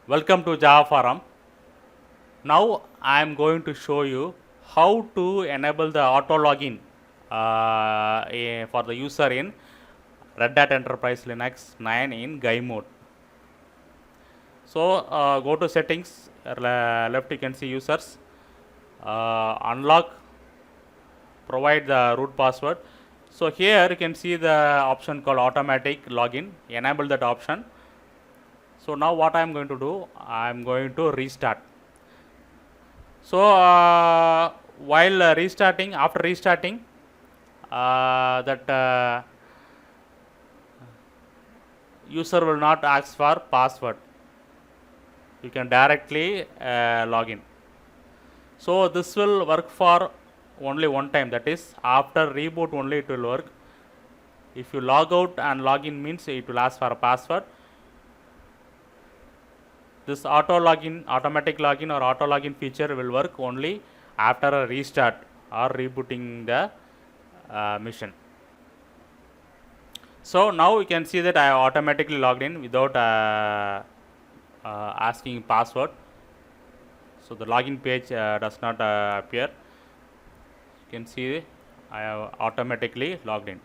Welcome to Java Forum. Now I am going to show you how to enable the auto login for the user in Red Hat Enterprise Linux 9 in GUI mode. So go to settings, left you can see users, unlock, provide the root password. So here you can see the option called automatic login, enable that option. So now what I am going to do, I am going to restart. So while after restarting, that user will not ask for password. You can directly log in. So this will work for only one time, that is after reboot only it will work. If you log out and log in means it will ask for a password. This automatic login or auto login feature will work only after a restart or rebooting the mission. So now you can see that I automatically logged in without asking password. So the login page does not appear. You can see I have automatically logged in.